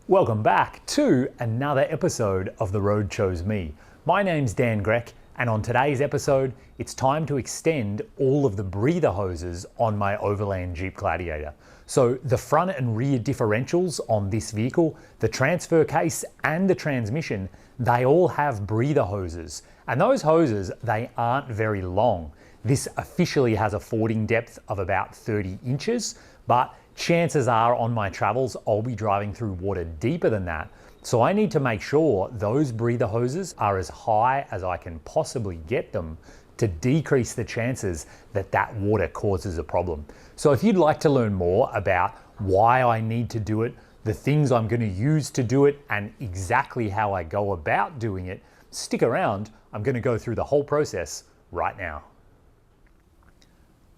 Welcome back to another episode of The Road Chose Me. My name's Dan Grech, and on today's episode, it's time to extend all of the breather hoses on my Overland Jeep Gladiator. So the front and rear differentials on this vehicle, the transfer case and the transmission, they all have breather hoses. And those hoses, they aren't very long. This officially has a fording depth of about 30 inches, but chances are on my travels, I'll be driving through water deeper than that. So I need to make sure those breather hoses are as high as I can possibly get them to decrease the chances that that water causes a problem. So if you'd like to learn more about why I need to do it, the things I'm going to use to do it, and exactly how I go about doing it, stick around. I'm going to go through the whole process right now.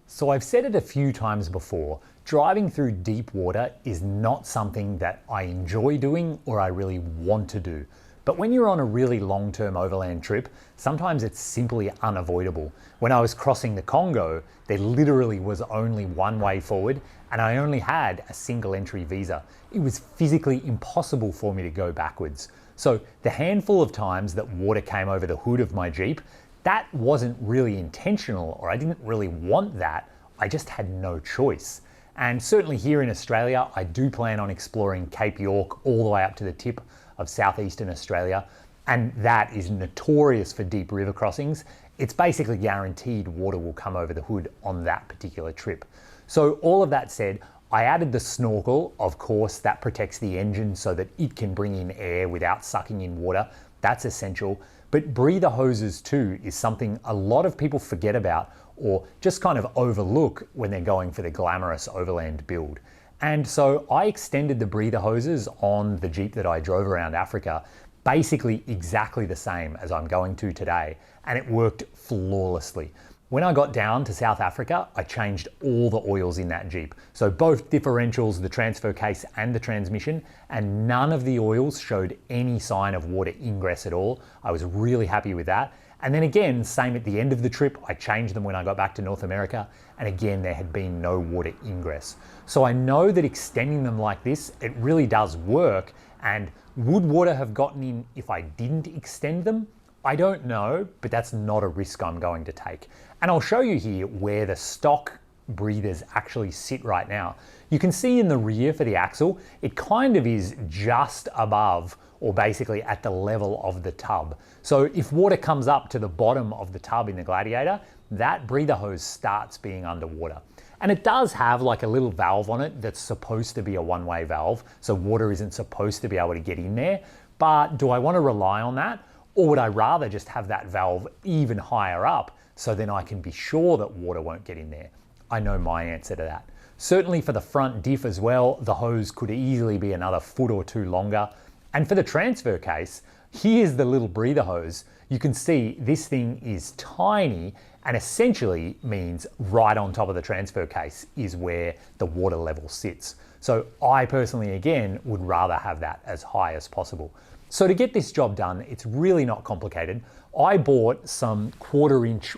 So I've said it a few times before, driving through deep water is not something that I enjoy doing or I really want to do. But when you're on a really long-term overland trip, sometimes it's simply unavoidable. When I was crossing the Congo, there literally was only one way forward and I only had a single entry visa. It was physically impossible for me to go backwards. So the handful of times that water came over the hood of my Jeep, that wasn't really intentional, or I didn't really want that. I just had no choice. And certainly here in Australia, I do plan on exploring Cape York all the way up to the tip of southeastern Australia. And that is notorious for deep river crossings. It's basically guaranteed water will come over the hood on that particular trip. So all of that said, I added the snorkel, of course, that protects the engine so that it can bring in air without sucking in water. That's essential. But breather hoses too is something a lot of people forget about or just kind of overlook when they're going for the glamorous overland build. And so I extended the breather hoses on the Jeep that I drove around Africa, basically exactly the same as I'm going to today, and it worked flawlessly. When I got down to South Africa, I changed all the oils in that Jeep. So both differentials, the transfer case and the transmission, and none of the oils showed any sign of water ingress at all. I was really happy with that. And then again, same at the end of the trip, I changed them when I got back to North America, and again, there had been no water ingress. So I know that extending them like this, it really does work. And would water have gotten in if I didn't extend them? I don't know, but that's not a risk I'm going to take. And I'll show you here where the stock breathers actually sit right now. You can see in the rear for the axle, it kind of is just above or basically at the level of the tub. So if water comes up to the bottom of the tub in the Gladiator, that breather hose starts being underwater. And it does have like a little valve on it that's supposed to be a one-way valve, so water isn't supposed to be able to get in there. But do I want to rely on that? Or would I rather just have that valve even higher up so then I can be sure that water won't get in there? I know my answer to that. Certainly for the front diff as well, the hose could easily be another foot or two longer. And for the transfer case, here's the little breather hose. You can see this thing is tiny and essentially means right on top of the transfer case is where the water level sits. So I personally, again, would rather have that as high as possible. So to get this job done, it's really not complicated. I bought some 1/4 inch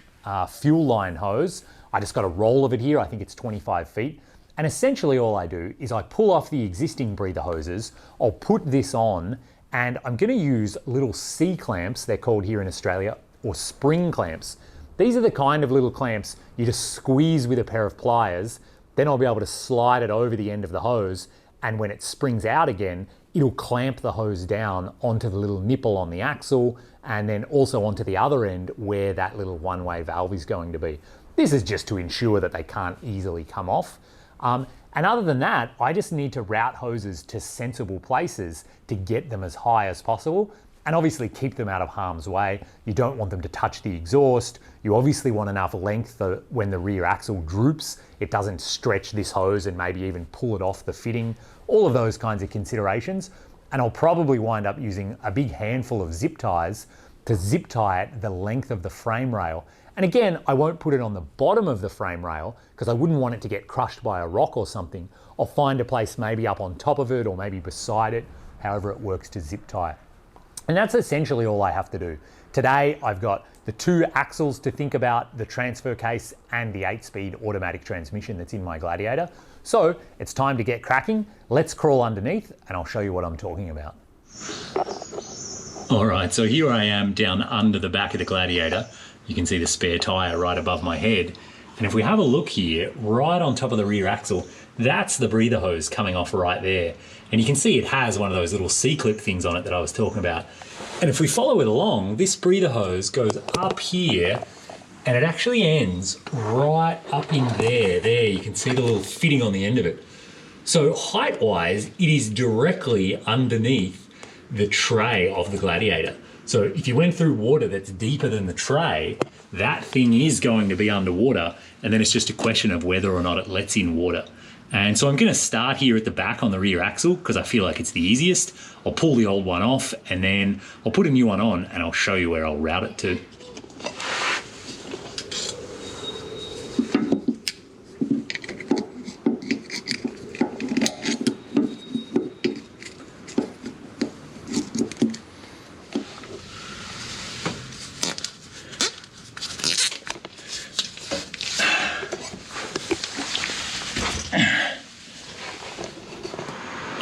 fuel line hose. I just got a roll of it here. I think it's 25 feet. And essentially all I do is I pull off the existing breather hoses. I'll put this on and I'm going to use little C-clamps, they're called here in Australia, or spring clamps. These are the kind of little clamps you just squeeze with a pair of pliers. Then I'll be able to slide it over the end of the hose. And when it springs out again, it'll clamp the hose down onto the little nipple on the axle and then also onto the other end where that little one-way valve is going to be. This is just to ensure that they can't easily come off. And other than that, I just need to route hoses to sensible places to get them as high as possible and obviously keep them out of harm's way. You don't want them to touch the exhaust. You obviously want enough length that when the rear axle droops, it doesn't stretch this hose and maybe even pull it off the fitting, all of those kinds of considerations. And I'll probably wind up using a big handful of zip ties to zip tie it the length of the frame rail. And again, I won't put it on the bottom of the frame rail because I wouldn't want it to get crushed by a rock or something. I'll find a place maybe up on top of it or maybe beside it, however it works to zip tie. And that's essentially all I have to do. Today, I've got the 2 axles to think about, the transfer case and the 8-speed automatic transmission that's in my Gladiator. So it's time to get cracking. Let's crawl underneath and I'll show you what I'm talking about. All right, so here I am down under the back of the Gladiator. You can see the spare tyre right above my head. And if we have a look here, right on top of the rear axle, that's the breather hose coming off right there. And you can see it has one of those little C-clip things on it that I was talking about. And if we follow it along, this breather hose goes up here and it actually ends right up in there. There, you can see the little fitting on the end of it. So height-wise, it is directly underneath the tray of the Gladiator. So if you went through water that's deeper than the tray, that thing is going to be underwater, and then it's just a question of whether or not it lets in water. And so I'm going to start here at the back on the rear axle because I feel like it's the easiest. I'll pull the old one off and then I'll put a new one on and I'll show you where I'll route it to.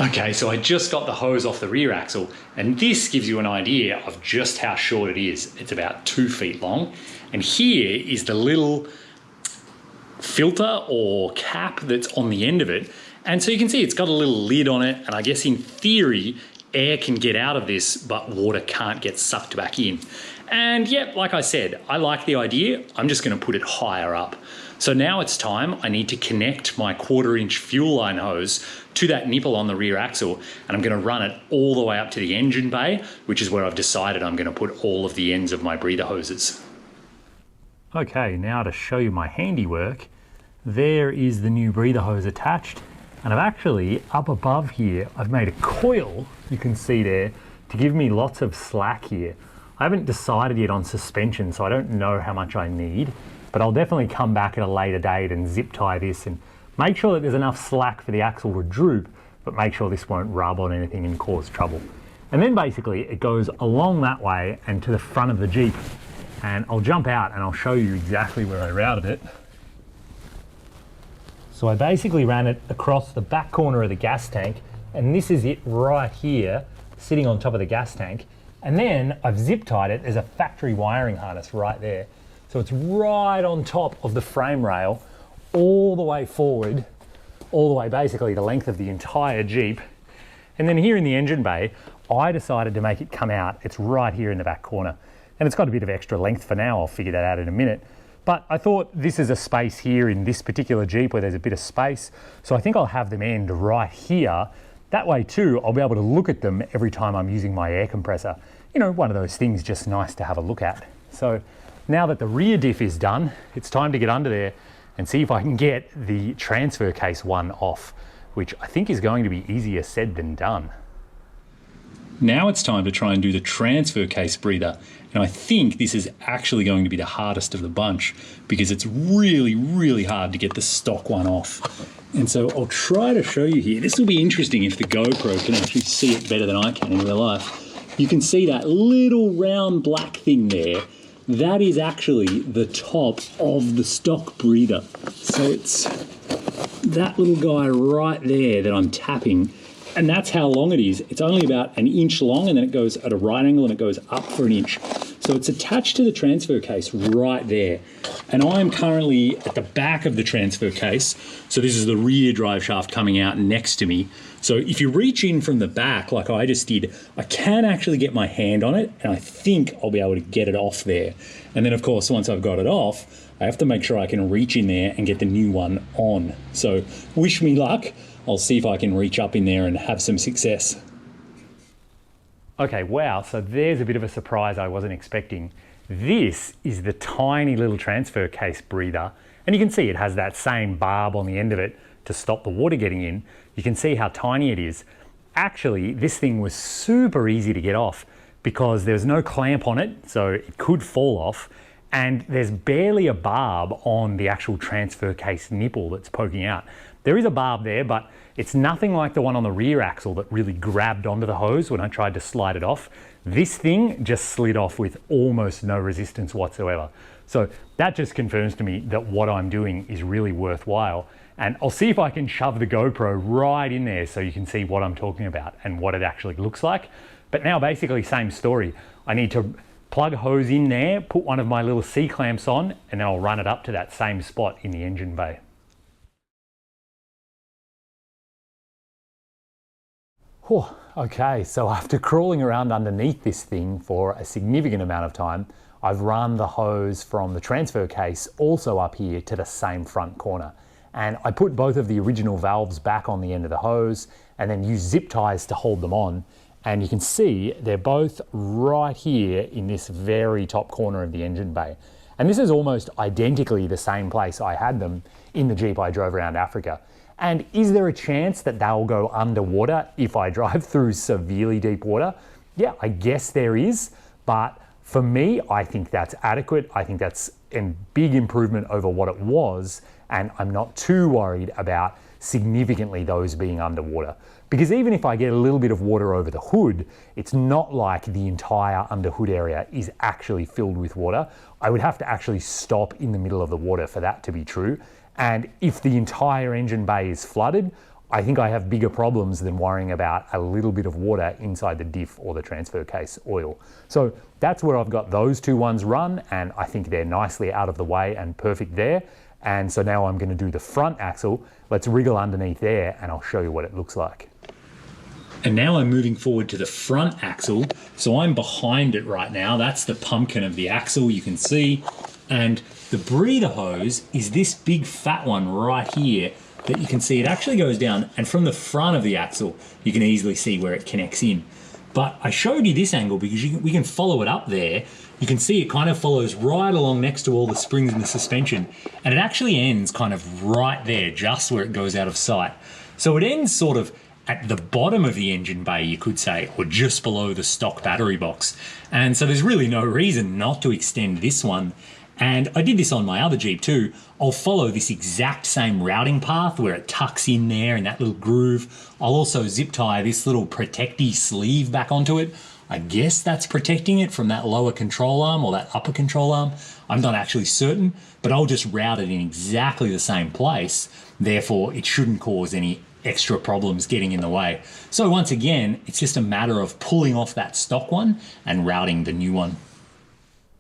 Okay, so I just got the hose off the rear axle, and this gives you an idea of just how short it is. It's about 2 feet long, and here is the little filter or cap that's on the end of it. And so you can see it's got a little lid on it, and I guess in theory, air can get out of this, but water can't get sucked back in. And yep, like I said, I like the idea. I'm just gonna put it higher up. So now it's time, I need to connect my 1/4-inch fuel line hose to that nipple on the rear axle, and I'm gonna run it all the way up to the engine bay, which is where I've decided I'm gonna put all of the ends of my breather hoses. Okay, now to show you my handiwork, there is the new breather hose attached, and I've actually, up above here, I've made a coil, you can see there, to give me lots of slack here. I haven't decided yet on suspension, so I don't know how much I need, but I'll definitely come back at a later date and zip tie this and make sure that there's enough slack for the axle to droop, but make sure this won't rub on anything and cause trouble. And then basically it goes along that way and to the front of the Jeep. And I'll jump out and I'll show you exactly where I routed it. So I basically ran it across the back corner of the gas tank, and this is it right here, sitting on top of the gas tank. And then I've zip tied it as a factory wiring harness right there. So it's right on top of the frame rail, all the way forward, all the way basically the length of the entire Jeep. And then here in the engine bay, I decided to make it come out. It's right here in the back corner. And it's got a bit of extra length for now. I'll figure that out in a minute. But I thought this is a space here in this particular Jeep where there's a bit of space. So I think I'll have them end right here. That way too, I'll be able to look at them every time I'm using my air compressor. You know, one of those things just nice to have a look at. So now that the rear diff is done, it's time to get under there and see if I can get the transfer case one off, which I think is going to be easier said than done. Now it's time to try and do the transfer case breather. And I think this is actually going to be the hardest of the bunch because it's really, really hard to get the stock one off. And so I'll try to show you here. This will be interesting if the GoPro can actually see it better than I can in real life. You can see that little round black thing there. That is actually the top of the stock breather. So it's that little guy right there that I'm tapping, and that's how long it is. It's only about 1 inch long, and then it goes at a right angle and it goes up for 1 inch. So it's attached to the transfer case right there. And I'm currently at the back of the transfer case. So this is the rear drive shaft coming out next to me. So if you reach in from the back, like I just did, I can actually get my hand on it, and I think I'll be able to get it off there. And then of course, once I've got it off, I have to make sure I can reach in there and get the new one on. So wish me luck. I'll see if I can reach up in there and have some success. Okay, wow, so there's a bit of a surprise I wasn't expecting. This is the tiny little transfer case breather, and you can see it has that same barb on the end of it to stop the water getting in. You can see how tiny it is. Actually, this thing was super easy to get off because there's no clamp on it, so it could fall off, and there's barely a barb on the actual transfer case nipple that's poking out. There is a barb there, but it's nothing like the one on the rear axle that really grabbed onto the hose when I tried to slide it off. This thing just slid off with almost no resistance whatsoever. So that just confirms to me that what I'm doing is really worthwhile. And I'll see if I can shove the GoPro right in there so you can see what I'm talking about and what it actually looks like. But now basically same story. I need to plug a hose in there, put one of my little C-clamps on, and then I'll run it up to that same spot in the engine bay. Whew, okay, so after crawling around underneath this thing for a significant amount of time, I've run the hose from the transfer case also up here to the same front corner. And I put both of the original valves back on the end of the hose and then used zip ties to hold them on. And you can see they're both right here in this very top corner of the engine bay. And this is almost identically the same place I had them in the Jeep I drove around Africa. And is there a chance that they'll go underwater if I drive through severely deep water? Yeah, I guess there is, but for me, I think that's adequate. I think that's a big improvement over what it was, and I'm not too worried about significantly those being underwater. Because even if I get a little bit of water over the hood, it's not like the entire under hood area is actually filled with water. I would have to actually stop in the middle of the water for that to be true. And if the entire engine bay is flooded, I think I have bigger problems than worrying about a little bit of water inside the diff or the transfer case oil. So that's where I've got those two ones run, and I think they're nicely out of the way and perfect there. And so now I'm going to do the front axle. Let's wriggle underneath there and I'll show you what it looks like. And now I'm moving forward to the front axle. So I'm behind it right now. That's the pumpkin of the axle, you can see. And the breather hose is this big fat one right here that you can see. It actually goes down, and from the front of the axle, you can easily see where it connects in. But I showed you this angle because we can follow it up there. You can see it kind of follows right along next to all the springs in the suspension, and it actually ends kind of right there, just where it goes out of sight. So it ends sort of at the bottom of the engine bay, you could say, or just below the stock battery box. And so there's really no reason not to extend this one. And I did this on my other Jeep too. I'll follow this exact same routing path where it tucks in there in that little groove. I'll also zip tie this little protecty sleeve back onto it. I guess that's protecting it from that lower control arm or that upper control arm. I'm not actually certain, but I'll just route it in exactly the same place. Therefore, it shouldn't cause any extra problems getting in the way. So once again, it's just a matter of pulling off that stock one and routing the new one.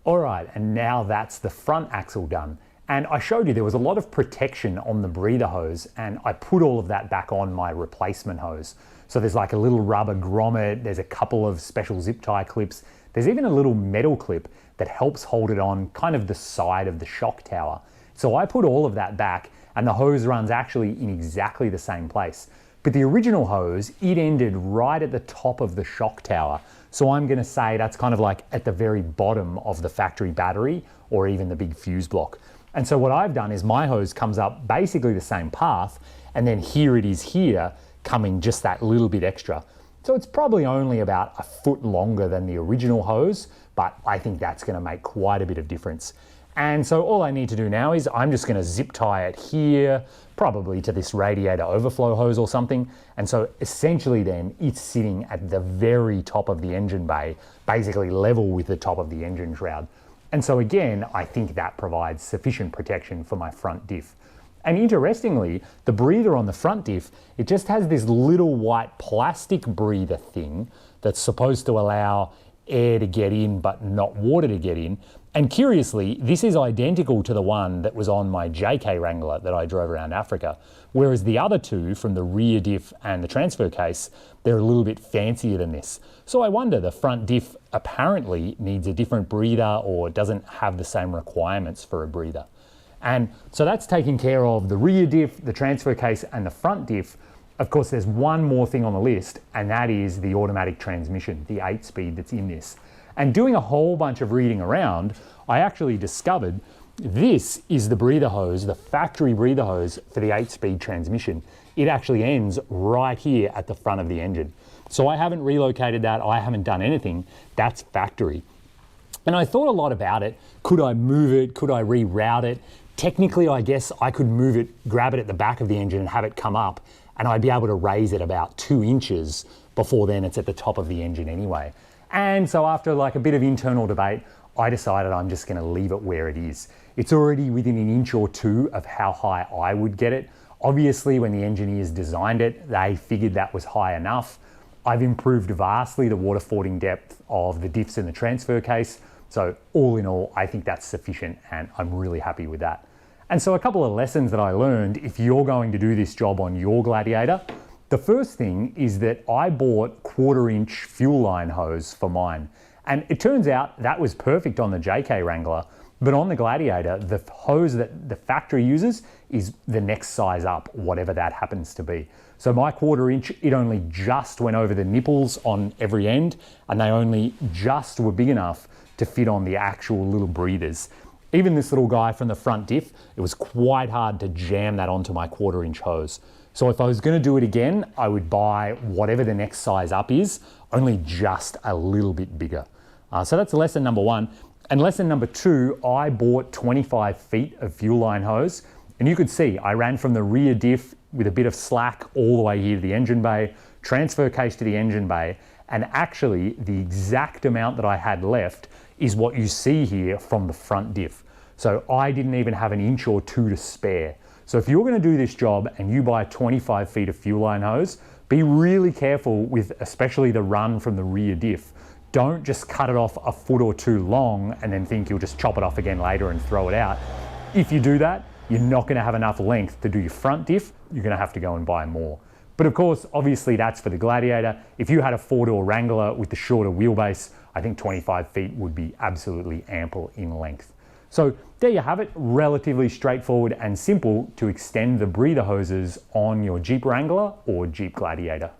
All right, and now that's the front axle done. And I showed you there was a lot of protection on the breather hose, and I put all of that back on my replacement hose. So there's like a little rubber grommet, there's a couple of special zip tie clips, there's even a little metal clip that helps hold it on kind of the side of the shock tower. So I put all of that back, and the hose runs actually in exactly the same place. But the original hose, it ended right at the top of the shock tower. So I'm gonna say that's kind of like at the very bottom of the factory battery or even the big fuse block. And so what I've done is my hose comes up basically the same path, and then here it is here coming just that little bit extra. So it's probably only about a foot longer than the original hose, but I think that's gonna make quite a bit of difference. And so all I need to do now is I'm just gonna zip tie it here, probably to this radiator overflow hose or something. And so essentially then it's sitting at the very top of the engine bay, basically level with the top of the engine shroud. And so again, I think that provides sufficient protection for my front diff. And interestingly, the breather on the front diff, it just has this little white plastic breather thing that's supposed to allow air to get in but not water to get in. And curiously, this is identical to the one that was on my JK Wrangler that I drove around Africa, whereas the other two from the rear diff and the transfer case, they're a little bit fancier than this. So I wonder, the front diff apparently needs a different breather or doesn't have the same requirements for a breather. And so that's taking care of the rear diff, the transfer case, and the front diff. Of course, there's one more thing on the list, and that is the automatic transmission, the 8-speed that's in this. And doing a whole bunch of reading around, I actually discovered this is the breather hose, the factory breather hose for the 8-speed transmission. It actually ends right here at the front of the engine. So I haven't relocated that, I haven't done anything, that's factory. And I thought a lot about it. Could I move it? Could I reroute it? Technically, I guess I could move it, grab it at the back of the engine and have it come up, and I'd be able to raise it about 2 inches before then it's at the top of the engine anyway. And so after like a bit of internal debate, I decided I'm just gonna leave it where it is. It's already within an inch or two of how high I would get it. Obviously, when the engineers designed it, they figured that was high enough. I've improved vastly the water fording depth of the diffs in the transfer case. So all in all, I think that's sufficient and I'm really happy with that. And so a couple of lessons that I learned if you're going to do this job on your Gladiator. The first thing is that I bought 1/4-inch fuel line hose for mine. And it turns out that was perfect on the JK Wrangler, but on the Gladiator, the hose that the factory uses is the next size up, whatever that happens to be. So my 1/4-inch, it only just went over the nipples on every end, and they only just were big enough to fit on the actual little breathers. Even this little guy from the front diff, it was quite hard to jam that onto my 1/4-inch hose. So if I was gonna do it again, I would buy whatever the next size up is, only just a little bit bigger. So that's lesson number one. And lesson number two, I bought 25 feet of fuel line hose. And you could see, I ran from the rear diff with a bit of slack all the way here to the engine bay, transfer case to the engine bay, and actually the exact amount that I had left is what you see here from the front diff. So I didn't even have an inch or two to spare. So if you're gonna do this job and you buy 25 feet of fuel line hose, be really careful with especially the run from the rear diff. Don't just cut it off a foot or two long and then think you'll just chop it off again later and throw it out. If you do that, you're not gonna have enough length to do your front diff, you're gonna have to go and buy more. But of course, obviously that's for the Gladiator. If you had a 4-door Wrangler with the shorter wheelbase, I think 25 feet would be absolutely ample in length. So there you have it, relatively straightforward and simple to extend the breather hoses on your Jeep Wrangler or Jeep Gladiator.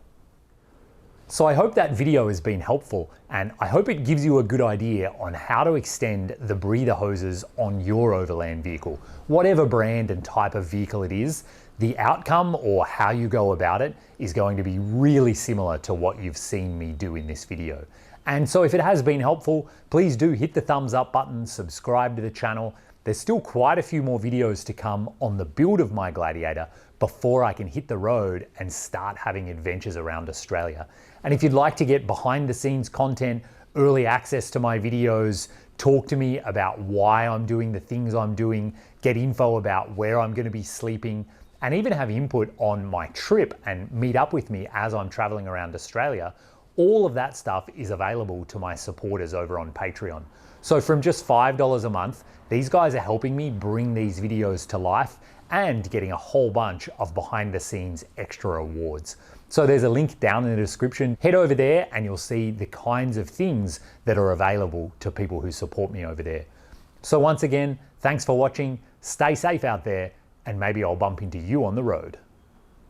So I hope that video has been helpful and I hope it gives you a good idea on how to extend the breather hoses on your Overland vehicle. Whatever brand and type of vehicle it is, the outcome or how you go about it is going to be really similar to what you've seen me do in this video. And so if it has been helpful, please do hit the thumbs up button, subscribe to the channel. There's still quite a few more videos to come on the build of my Gladiator before I can hit the road and start having adventures around Australia. And if you'd like to get behind the scenes content, early access to my videos, talk to me about why I'm doing the things I'm doing, get info about where I'm going to be sleeping, and even have input on my trip and meet up with me as I'm traveling around Australia, all of that stuff is available to my supporters over on Patreon. So from just $5 a month, these guys are helping me bring these videos to life and getting a whole bunch of behind the scenes extra awards. So there's a link down in the description. Head over there and you'll see the kinds of things that are available to people who support me over there. So once again, thanks for watching, stay safe out there, and maybe I'll bump into you on the road.